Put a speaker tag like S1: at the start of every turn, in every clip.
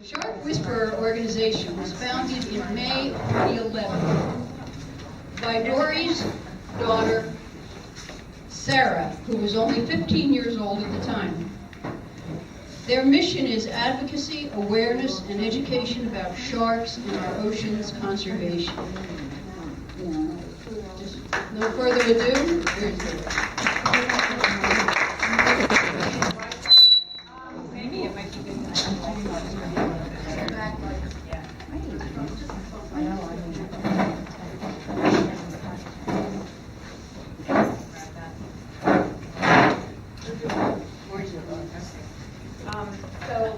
S1: Shark Whisperer organization was founded in May of 2011 by Dori's daughter, Sara, who was only 15 years old at the time. Their mission is advocacy, awareness, and education about sharks and our ocean's conservation. No further ado, here's the
S2: So,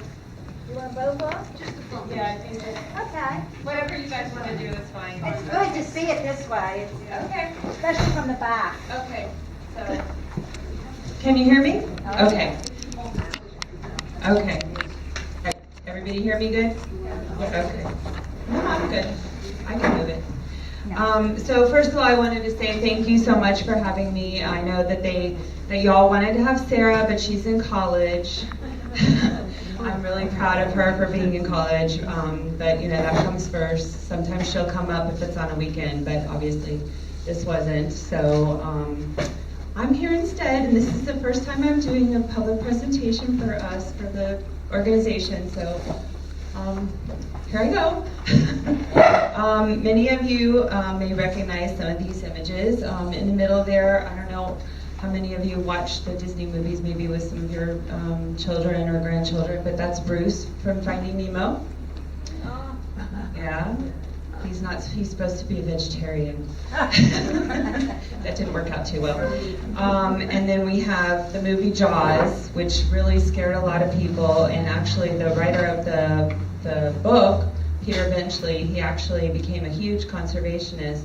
S2: you want both of?
S1: just the front.
S2: Yeah, I think it,
S3: Okay.
S2: whatever you guys want to do is fine.
S3: It's good to see it this way,
S2: Okay,
S3: especially from the back.
S2: okay, so. Can you hear me? Okay. Okay. Everybody hear me good? Okay. No, I'm good. I can move it. So first of all, I wanted to say thank you so much for having me. I know that y'all wanted to have Sara, but she's in college. I'm really proud of her for being in college, but you know, that comes first. Sometimes she'll come up if it's on a weekend, but obviously this wasn't. So I'm here instead, and this is the first time I'm doing a public presentation for us, for the organization. So here I go. Many of you may recognize some of these images. In the middle there, I don't know how many of you watched the Disney movies, maybe with some of your children or grandchildren, but that's Bruce from Finding Nemo. Yeah, he's supposed to be a vegetarian. That didn't work out too well. And then we have the movie Jaws, which really scared a lot of people, and actually the writer of the book, Peter Benchley, he actually became a huge conservationist.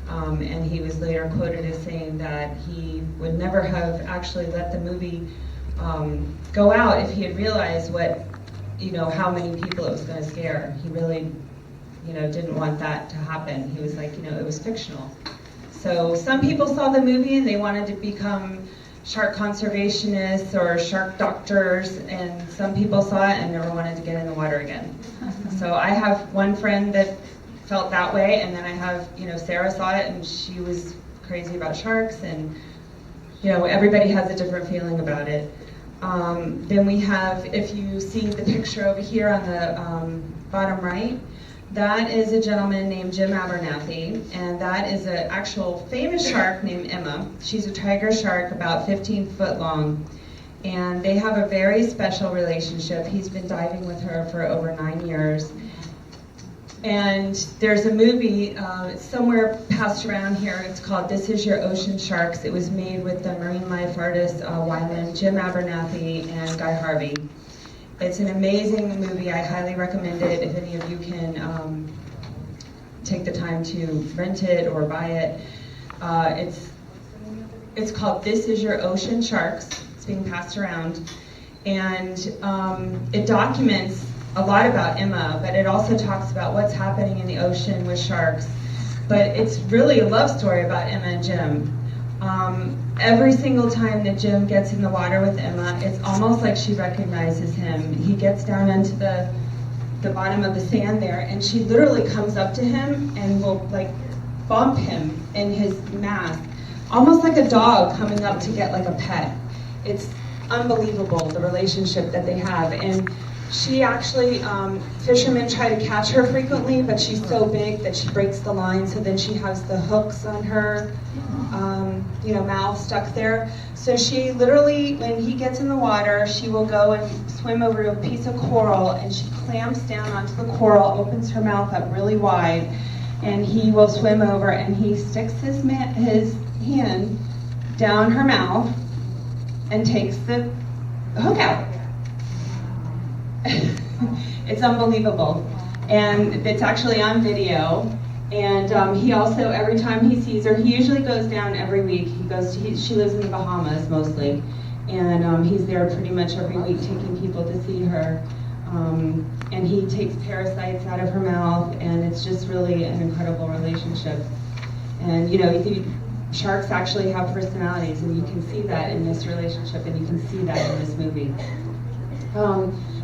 S2: And he was later quoted as saying that he would never have actually let the movie go out if he had realized how many people it was going to scare. He really, didn't want that to happen. He was like, it was fictional. So some people saw the movie and they wanted to become shark conservationists or shark doctors, and some people saw it and never wanted to get in the water again. So I have one friend that felt that way, and then I have, Sara saw it and she was crazy about sharks, and everybody has a different feeling about it. Then we have, if you see the picture over here on the bottom right, that is a gentleman named Jim Abernathy, and that is an actual famous shark named Emma. She's a tiger shark about 15 foot long, and they have a very special relationship. He's been diving with her for over 9 years. And there's a movie, it's somewhere passed around here, it's called This Is Your Ocean Sharks. It was made with the marine life artists Wyman, Jim Abernathy, and Guy Harvey. It's an amazing movie. I highly recommend it if any of you can take the time to rent it or buy it. It's called This Is Your Ocean Sharks. It's being passed around. And it documents a lot about Emma, but it also talks about what's happening in the ocean with sharks. But it's really a love story about Emma and Jim. Every single time that Jim gets in the water with Emma, it's almost like she recognizes him. He gets down into the bottom of the sand there, and she literally comes up to him and will bump him in his mask, almost like a dog coming up to get like a pet. It's unbelievable, the relationship that they have. And she actually, fishermen try to catch her frequently, but she's so big that she breaks the line, so then she has the hooks on her mouth stuck there. So she literally, when he gets in the water, she will go and swim over to a piece of coral, and she clamps down onto the coral, opens her mouth up really wide, and he will swim over, and he sticks his hand down her mouth and takes the hook out. It's unbelievable, and it's actually on video. And he also, every time he sees her, he usually goes down every week. She lives in the Bahamas mostly, and he's there pretty much every week taking people to see her. And he takes parasites out of her mouth, and it's just really an incredible relationship. And sharks actually have personalities, and you can see that in this relationship, and you can see that in this movie.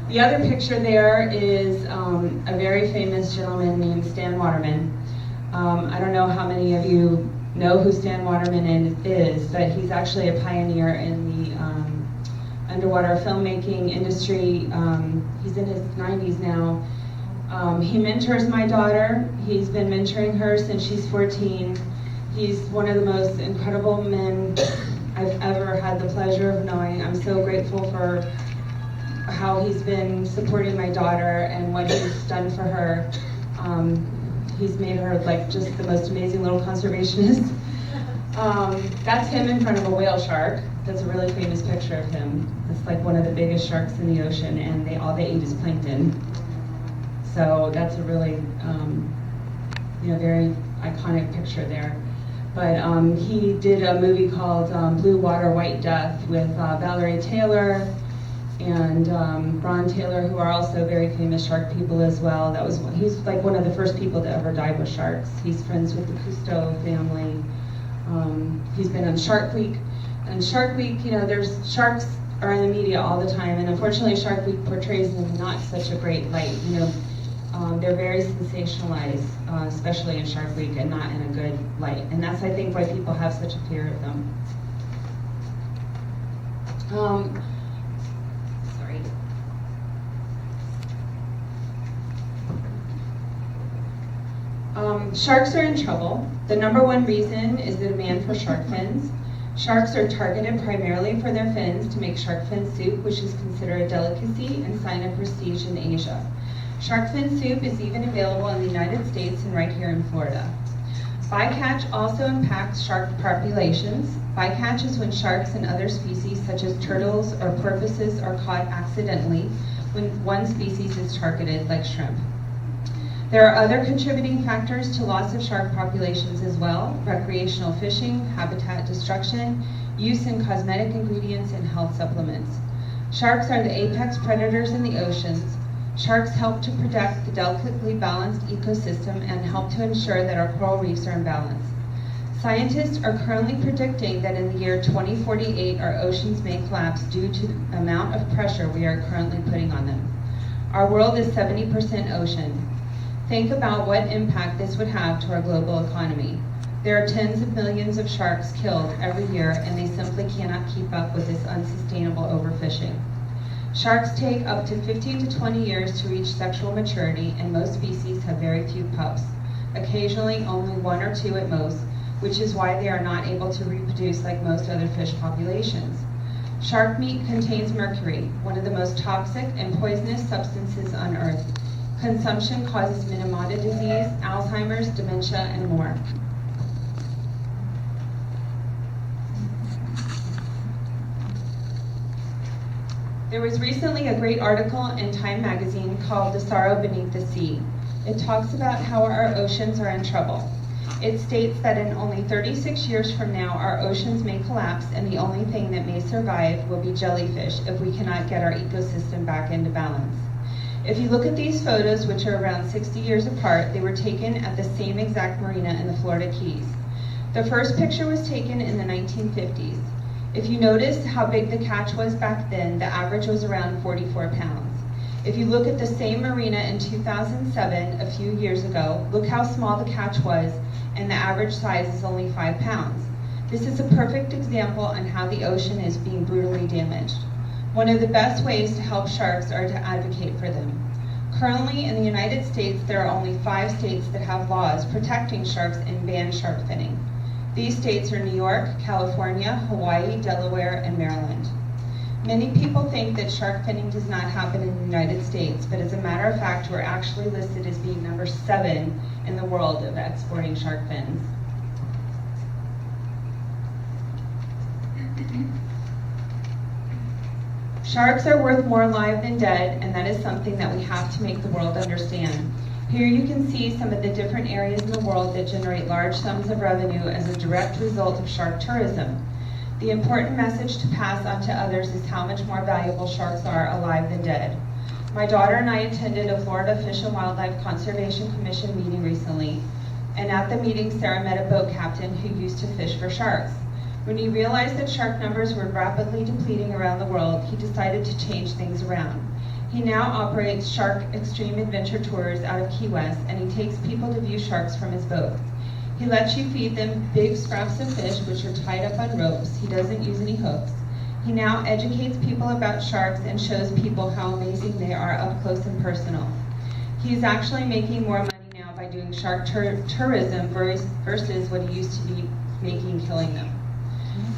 S2: The other picture there is a very famous gentleman named Stan Waterman. I don't know how many of you know who Stan Waterman is, but he's actually a pioneer in the underwater filmmaking industry. He's in his 90s now. He mentors my daughter. He's been mentoring her since she's 14. He's one of the most incredible men I've ever had the pleasure of knowing. I'm so grateful for how he's been supporting my daughter and what he's done for her. He's made her like just the most amazing little conservationist. That's him in front of a whale shark. That's a really famous picture of him. It's like one of the biggest sharks in the ocean, and all they eat is plankton. So that's a really, very iconic picture there. But he did a movie called Blue Water, White Death with Valerie Taylor and Ron Taylor, who are also very famous shark people as well. He's like one of the first people to ever dive with sharks. He's friends with the Cousteau family. He's been on Shark Week. And Shark Week, there's sharks are in the media all the time, and unfortunately Shark Week portrays them in not such a great light. They're very sensationalized, especially in Shark Week, and not in a good light. And that's, I think, why people have such a fear of them. Sharks are in trouble. The number one reason is the demand for shark fins. Sharks are targeted primarily for their fins to make shark fin soup, which is considered a delicacy and sign of prestige in Asia. Shark fin soup is even available in the United States and right here in Florida. Bycatch also impacts shark populations. Bycatch is when sharks and other species such as turtles or porpoises are caught accidentally when one species is targeted, like shrimp. There are other contributing factors to loss of shark populations as well: recreational fishing, habitat destruction, use in cosmetic ingredients, and health supplements. Sharks are the apex predators in the oceans. Sharks help to protect the delicately balanced ecosystem and help to ensure that our coral reefs are in balance. Scientists are currently predicting that in the year 2048, our oceans may collapse due to the amount of pressure we are currently putting on them. Our world is 70% ocean. Think about what impact this would have to our global economy. There are tens of millions of sharks killed every year, and they simply cannot keep up with this unsustainable overfishing. Sharks take up to 15 to 20 years to reach sexual maturity, and most species have very few pups, occasionally only one or two at most, which is why they are not able to reproduce like most other fish populations. Shark meat contains mercury, one of the most toxic and poisonous substances on Earth. Consumption causes Minamata disease, Alzheimer's, dementia, and more. There was recently a great article in Time magazine called The Sorrow Beneath the Sea. It talks about how our oceans are in trouble. It states that in only 36 years from now, our oceans may collapse, and the only thing that may survive will be jellyfish if we cannot get our ecosystem back into balance. If you look at these photos, which are around 60 years apart, they were taken at the same exact marina in the Florida Keys. The first picture was taken in the 1950s. If you notice how big the catch was back then, the average was around 44 pounds. If you look at the same marina in 2007, a few years ago, look how small the catch was, and the average size is only 5 pounds. This is a perfect example on how the ocean is being brutally damaged. One of the best ways to help sharks are to advocate for them. Currently, in the United States, there are only 5 states that have laws protecting sharks and ban shark finning. These states are New York, California, Hawaii, Delaware, and Maryland. Many people think that shark finning does not happen in the United States, but as a matter of fact, we're actually listed as being number 7 in the world of exporting shark fins. Sharks are worth more alive than dead, and that is something that we have to make the world understand. Here you can see some of the different areas in the world that generate large sums of revenue as a direct result of shark tourism. The important message to pass on to others is how much more valuable sharks are alive than dead. My daughter and I attended a Florida Fish and Wildlife Conservation Commission meeting recently, and at the meeting, Sara met a boat captain who used to fish for sharks. When he realized that shark numbers were rapidly depleting around the world, he decided to change things around. He now operates Shark Extreme Adventure Tours out of Key West, and he takes people to view sharks from his boat. He lets you feed them big scraps of fish, which are tied up on ropes. He doesn't use any hooks. He now educates people about sharks and shows people how amazing they are up close and personal. He's actually making more money now by doing shark tourism versus what he used to be making killing them.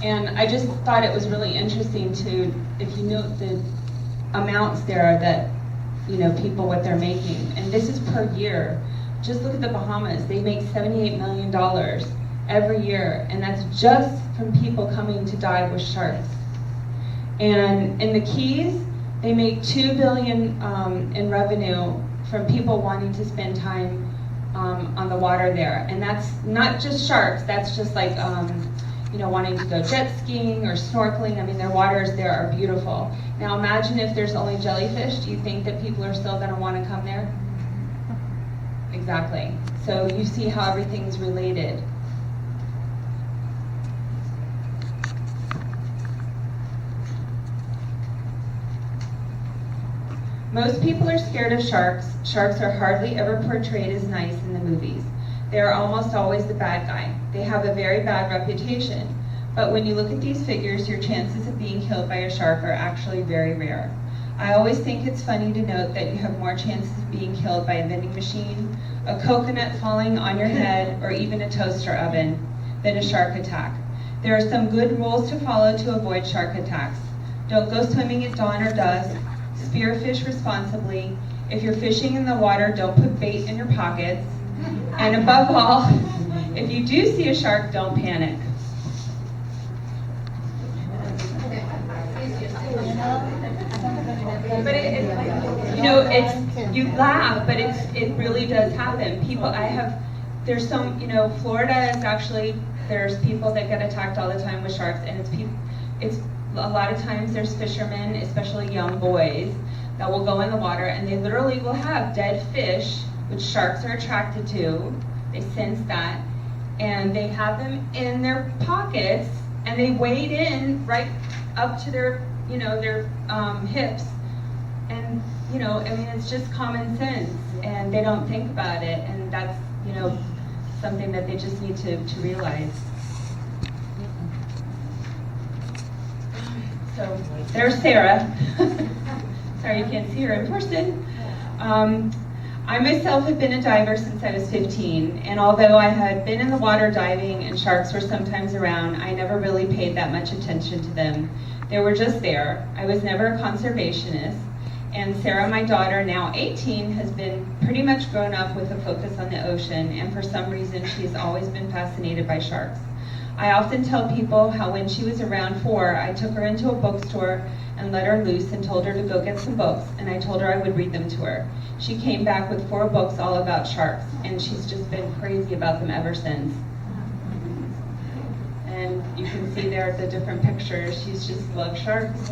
S2: And I just thought it was really interesting to, if you note the amounts there that, people, what they're making. And this is per year. Just look at the Bahamas. They make $78 million every year, and that's just from people coming to dive with sharks. And in the Keys, they make $2 billion in revenue from people wanting to spend time on the water there. And that's not just sharks, that's just like wanting to go jet skiing or snorkeling. I mean, their waters there are beautiful. Now imagine if there's only jellyfish. Do you think that people are still going to want to come there? Exactly. So you see how everything's related. Most people are scared of sharks. Sharks are hardly ever portrayed as nice in the movies. They are almost always the bad guy. They have a very bad reputation. But when you look at these figures, your chances of being killed by a shark are actually very rare. I always think it's funny to note that you have more chances of being killed by a vending machine, a coconut falling on your head, or even a toaster oven than a shark attack. There are some good rules to follow to avoid shark attacks. Don't go swimming at dawn or dusk. Spearfish responsibly. If you're fishing in the water, don't put bait in your pockets. And above all, if you do see a shark, don't panic. But you laugh, but it really does happen. There's some, Florida is actually, there's people that get attacked all the time with sharks, and it's a lot of times there's fishermen, especially young boys, that will go in the water and they literally will have dead fish, which sharks are attracted to. They sense that, and they have them in their pockets, and they wade in right up to their hips, and it's just common sense, and they don't think about it, and that's something that they just need to realize. So there's Sara. Sorry you can't see her in person. I myself have been a diver since I was 15, and although I had been in the water diving and sharks were sometimes around, I never really paid that much attention to them. They were just there. I was never a conservationist, and Sara, my daughter, now 18, has been pretty much grown up with a focus on the ocean, and for some reason she's always been fascinated by sharks. I often tell people how when she was around 4, I took her into a bookstore and let her loose and told her to go get some books, and I told her I would read them to her. She came back with 4 books all about sharks, and she's just been crazy about them ever since. And you can see there the different pictures. She's just loves sharks.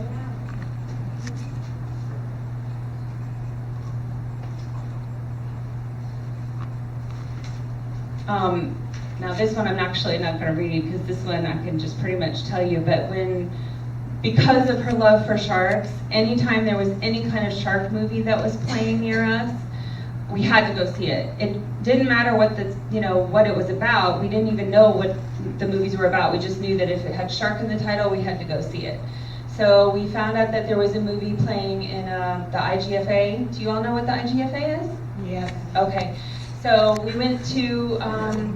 S2: Now this one I'm actually not going to read because this one I can just pretty much tell you, but because of her love for sharks, anytime there was any kind of shark movie that was playing near us, we had to go see it. It didn't matter what it was about. We didn't even know what the movies were about. We just knew that if it had shark in the title, we had to go see it. So we found out that there was a movie playing in the IGFA. Do you all know what the IGFA is?
S4: Yeah.
S2: Okay. So we went to,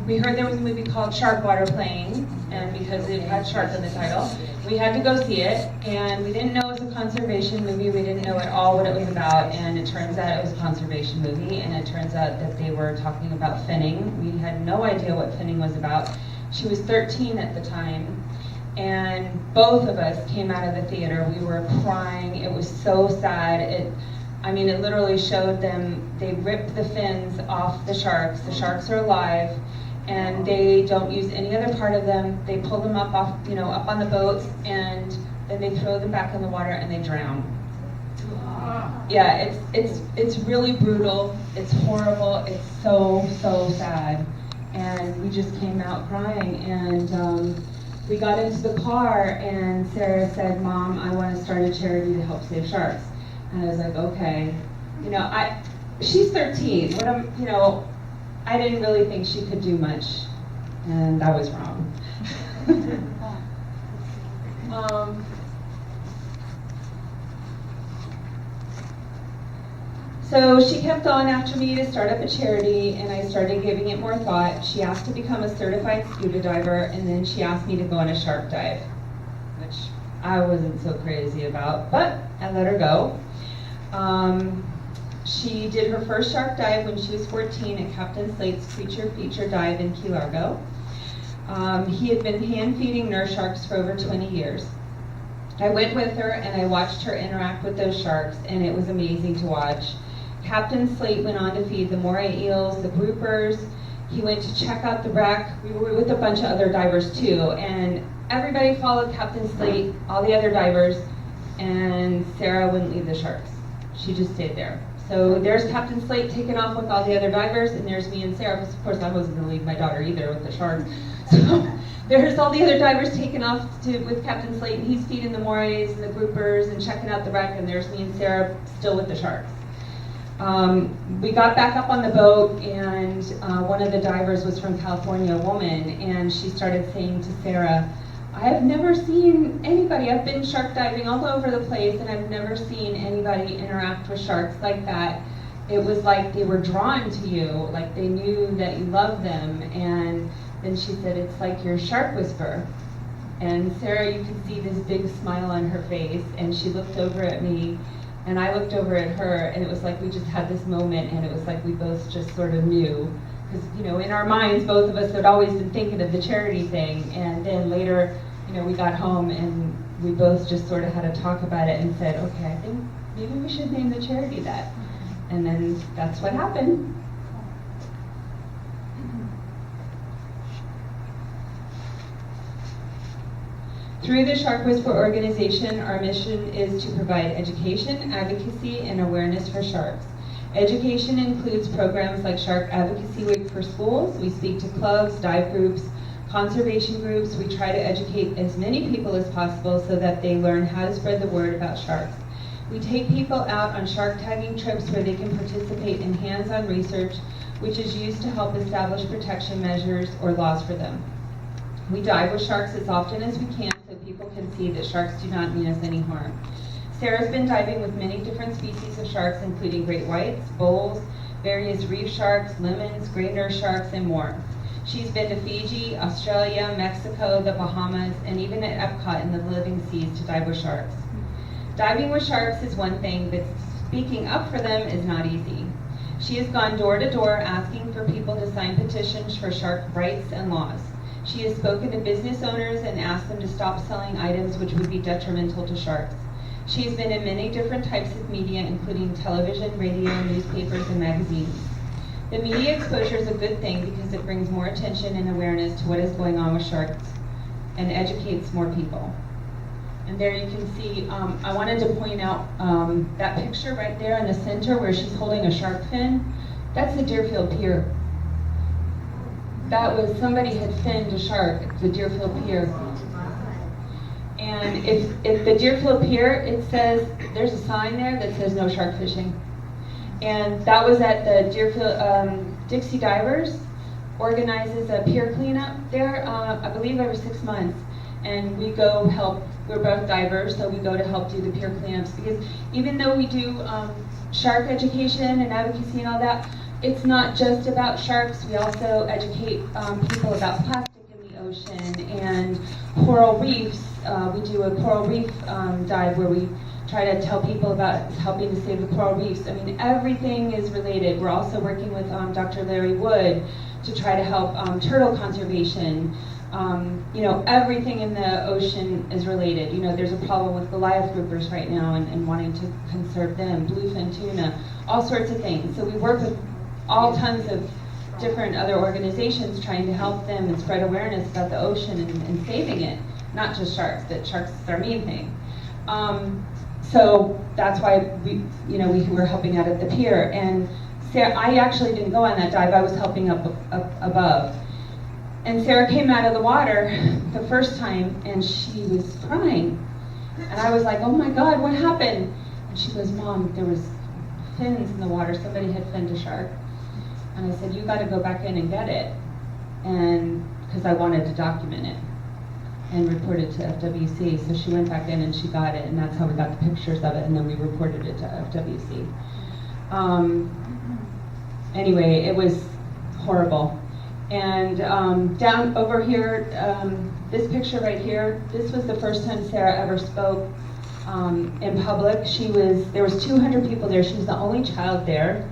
S2: we heard there was a movie called Shark Water playing, and because it had shark in the title, we had to go see it, and we didn't know it was a conservation movie. We didn't know at all what it was about, and it turns out it was a conservation movie, and it turns out that they were talking about finning. We had no idea what finning was about. She was 13 at the time, and both of us came out of the theater. We were crying. It was so sad. It literally showed them, they ripped the fins off the sharks. The sharks are alive, and they don't use any other part of them. They pull them up on the boats, and then they throw them back in the water and they drown. Yeah, it's really brutal. It's horrible. It's so sad. And we just came out crying, and we got into the car, and Sara said, "Mom, I want to start a charity to help save sharks." And I was like, okay, she's 13. I didn't really think she could do much, and I was wrong. So she kept on after me to start up a charity, and I started giving it more thought. She asked to become a certified scuba diver, and then she asked me to go on a shark dive, which I wasn't so crazy about, but I let her go. She did her first shark dive when she was 14 at Captain Slate's Creature Feature Dive in Key Largo. He had been hand-feeding nurse sharks for over 20 years. I went with her and I watched her interact with those sharks, and it was amazing to watch. Captain Slate went on to feed the moray eels, the groupers. He went to check out the wreck. We were with a bunch of other divers too, and everybody followed Captain Slate, all the other divers, and Sara wouldn't leave the sharks. She just stayed there. So there's Captain Slate taking off with all the other divers, and there's me and Sara, because of course I wasn't going to leave my daughter either with the sharks. So there's all the other divers taking off with Captain Slate, and he's feeding the morays and the groupers and checking out the wreck, and there's me and Sara still with the sharks. We got back up on the boat, and one of the divers was from California, a woman, and she started saying to Sara, I have never seen anybody, I've been shark diving all over the place, and I've never seen anybody interact with sharks like that. It was like they were drawn to you, like they knew that you loved them. And then she said, it's like your shark whisperer. And Sara, you could see this big smile on her face, and she looked over at me, and I looked over at her, and it was like we just had this moment, and it was like we both just sort of knew. Because, in our minds, both of us had always been thinking of the charity thing, and then later, we got home, and we both just sort of had a talk about it and said, okay, I think maybe we should name the charity that. And then that's what happened. Through the Shark Whisperer organization, our mission is to provide education, advocacy, and awareness for sharks. Education includes programs like Shark Advocacy Week for schools. We speak to clubs, dive groups, conservation groups. We try to educate as many people as possible so that they learn how to spread the word about sharks. We take people out on shark tagging trips where they can participate in hands-on research, which is used to help establish protection measures or laws for them. We dive with sharks as often as we can so people can see that sharks do not mean us any harm. Sara's been diving with many different species of sharks, including great whites, bulls, various reef sharks, lemons, gray nurse sharks, and more. She's been to Fiji, Australia, Mexico, the Bahamas, and even at Epcot in the living seas to dive with sharks. Diving with sharks is one thing, but speaking up for them is not easy. She has gone door to door asking for people to sign petitions for shark rights and laws. She has spoken to business owners and asked them to stop selling items which would be detrimental to sharks. She has been in many different types of media, including television, radio, newspapers, and magazines. The media exposure is a good thing because it brings more attention and awareness to what is going on with sharks and educates more people. And there you can see, I wanted to point out that picture right there in the center where she's holding a shark fin. That's the Deerfield Pier. That was, somebody had finned a shark at the Deerfield Pier. And if the Deerfield Pier, it says, there's a sign there that says no shark fishing. And that was at the Deerfield, Dixie Divers organizes a pier cleanup there, I believe every 6 months. And we go help, we're both divers, so we go to help do the pier cleanups. Because even though we do shark education and advocacy and all that, it's not just about sharks. We also educate people about plastic in the ocean and coral reefs. We do a coral reef dive where we try to tell people about helping to save the coral reefs. I mean, everything is related. We're also working with Dr. Larry Wood to try to help turtle conservation. Everything in the ocean is related. There's a problem with Goliath groupers right now and wanting to conserve them, bluefin tuna, all sorts of things. So we work with all tons of different other organizations trying to help them and spread awareness about the ocean and saving it, not just sharks, that sharks is our main thing. So that's why we were helping out at the pier. And Sara, I actually didn't go on that dive, I was helping up above. And Sara came out of the water the first time and she was crying. And I was like, oh my God, what happened?
S4: And she goes, Mom, there was fins in the water. Somebody had finned a shark. And I said, you got to go back in and get it. And because I wanted to document it and report it to FWC. So she went back in and she got it, and that's how we got the pictures of it, and then we reported it to FWC. Anyway, it was horrible. And down over here, this picture right here, this was the first time Sara ever spoke in public. There was 200 people there. She was the only child there.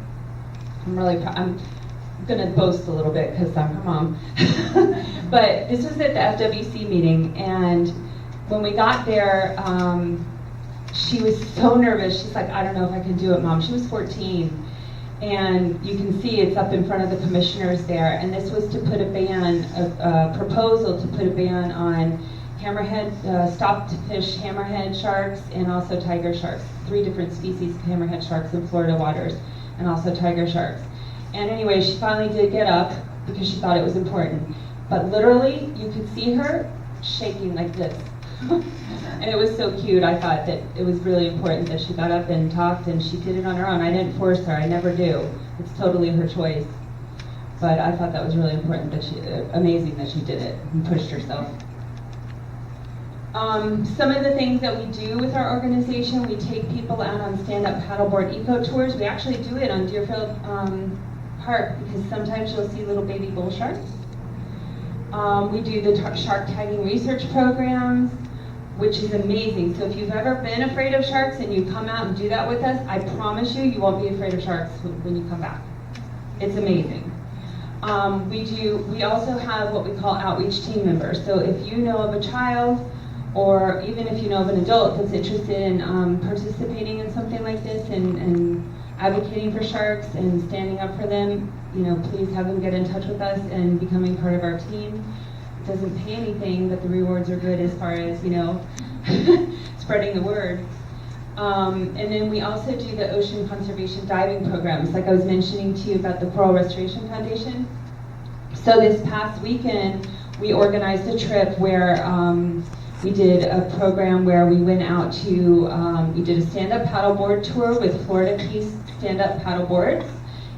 S4: I'm really proud. I'm gonna boast a little bit because I'm her mom. But this was at the FWC meeting, and when we got there, she was so nervous. She's like, I don't know if I can do it, Mom. She was 14. And you can see it's up in front of the commissioners there. And this was to put a ban, a proposal to put a ban on hammerhead, stopped fish hammerhead sharks, and also tiger sharks. 3 different species of hammerhead sharks in Florida waters, and also tiger sharks. And anyway, she finally did get up because she thought it was important. But literally, you could see her shaking like this. And it was so cute. I thought that it was really important that she got up and talked, and she did it on her own. I didn't force her. I never do. It's totally her choice. But I thought that was really important, that amazing that she did it and pushed herself. Some of the things that we do with our organization, we take people out on stand-up paddleboard eco tours. We actually do it on Deerfield Park because sometimes you'll see little baby bull sharks. We do the shark tagging research programs, which is amazing. So if you've ever been afraid of sharks and you come out and do that with us, I promise you, you won't be afraid of sharks when you come back. It's amazing. We also have what we call outreach team members. So if you know of a child, or even if you know of an adult that's interested in participating in something like this and advocating for sharks and standing up for them, please have them get in touch with us and becoming part of our team. It doesn't pay anything, but the rewards are good as far as, spreading the word. And then we also do the ocean conservation diving programs, like I was mentioning to you about the Coral Restoration Foundation. So this past weekend, we organized a trip where we did a program where we went out to, we did a stand-up paddleboard tour with Florida Keys stand-up paddleboards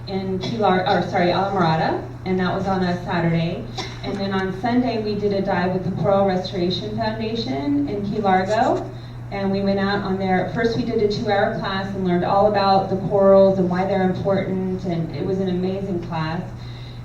S4: in Alamorada, and that was on a Saturday. And then on Sunday, we did a dive with the Coral Restoration Foundation in Key Largo. And we went out on there. First, we did a 2-hour class and learned all about the corals and why they're important. And it was an amazing class.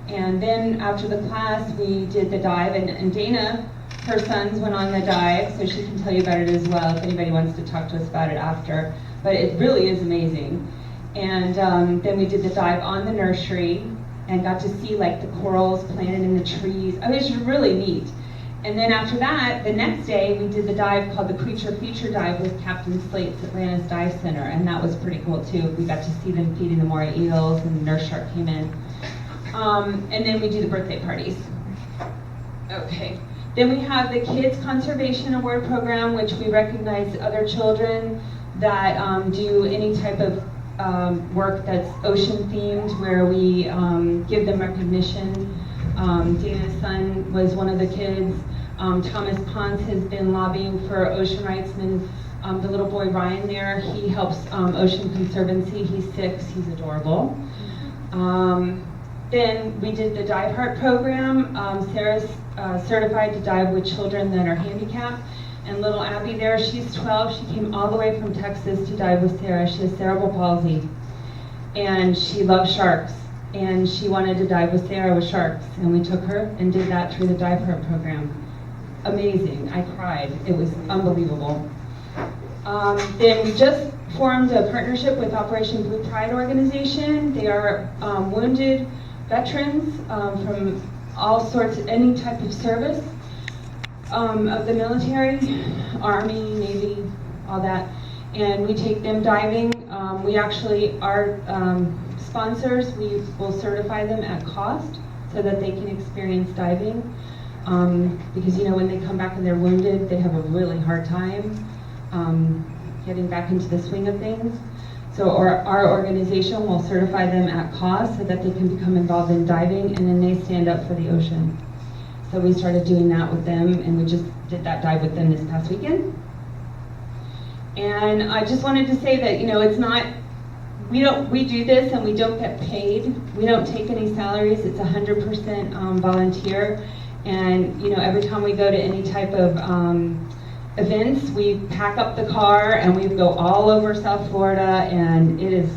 S4: And then after the class, we did the dive. And Dana, her sons went on the dive, so she can tell you about it as well if anybody wants to talk to us about it after. But it really is amazing. And then we did the dive on the nursery and got to see like the corals planted in the trees. It was really neat. And then after that, the next day, we did the dive called the Creature Feature Dive with Captain Slate's Atlantis Dive Center, and that was pretty cool too. We got to see them feeding the moray eels, and the nurse shark came in. And then we do the birthday parties. Okay. Then we have the Kids Conservation Award Program, which we recognize other children that do any type of work that's ocean themed, where we give them recognition. Dana's son was one of the kids. Thomas Ponce has been lobbying for ocean rights, and the little boy Ryan there, he helps Ocean Conservancy. He's 6, he's adorable. Then we did the Dive Heart program. Sarah's certified to dive with children that are handicapped. And little Abby there, she's 12. She came all the way from Texas to dive with Sara. She has cerebral palsy. And she loves sharks. And she wanted to dive with Sara with sharks. And we took her and did that through the Dive Heart program. Amazing. I cried. It was unbelievable. Then we just formed a partnership with Operation Blue Pride organization. They are wounded veterans from all sorts, any type of service of the military, Army, Navy, all that. And we take them diving. We actually, our sponsors, we will certify them at cost so that they can experience diving. Because when they come back and they're wounded, they have a really hard time getting back into the swing of things. So our organization will certify them at cost so that they can become involved in diving, and then they stand up for the ocean. So we started doing that with them, and we just did that dive with them this past weekend. And I just wanted to say that, it's not, we do this and we don't get paid. We don't take any salaries. It's 100% volunteer. And, every time we go to any type of events, we pack up the car and we go all over South Florida, and it is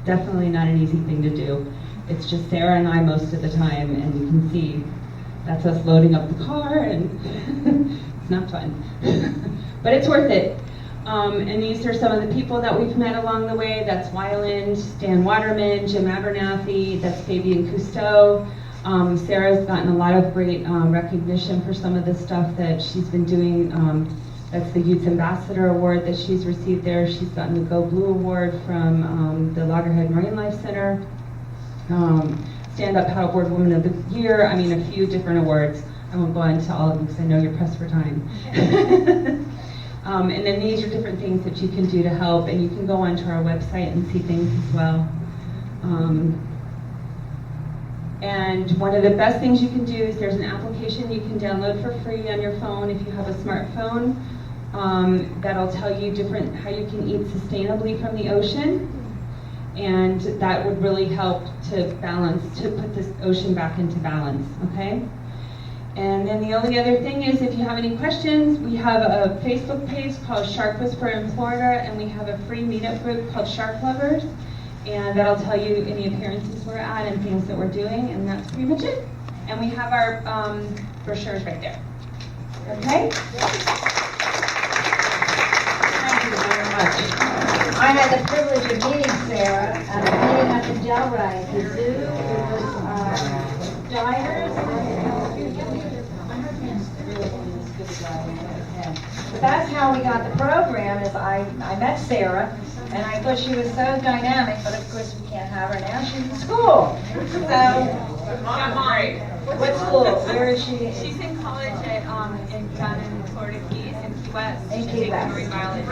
S4: definitely not an easy thing to do. It's just Sara and I most of the time, and you can see that's us loading up the car, and it's not fun. But it's worth it. And these are some of the people that we've met along the way. That's Wyland, Dan Waterman, Jim Abernathy, that's Fabian Cousteau. Sara's gotten a lot of great recognition for some of the stuff that she's been doing. That's the Youth Ambassador Award that she's received there. She's gotten the Go Blue Award from the Loggerhead Marine Life Center. Stand-Up Paddleboard Woman of the Year. I mean, a few different awards. I won't go into all of them because I know you're pressed for time. And then these are different things that you can do to help, and you can go onto our website and see things as well. And one of the best things you can do is there's an application you can download for free on your phone if you have a smartphone that'll tell you how you can eat sustainably from the ocean. And that would really help to put this ocean back into balance, okay? And then the only other thing is, if you have any questions, we have a Facebook page called Shark Whisperer in Florida, and we have a free meetup group called Shark Lovers, and that'll tell you any appearances we're at and things that we're doing, and that's pretty much it. And we have our brochures right there. Okay?
S3: Thank you very much. I had the privilege of meeting Sara at a meeting up in Delray at the zoo. It was divers. But that's how we got the program. Is I met Sara, and I thought she was so dynamic. But of course, we can't have her now. She's in school. So, what school? Where is she?
S5: She's in college down in Florida Keys in Key West.
S3: In
S5: She's
S3: Key
S5: taking
S3: West.
S5: marine biology.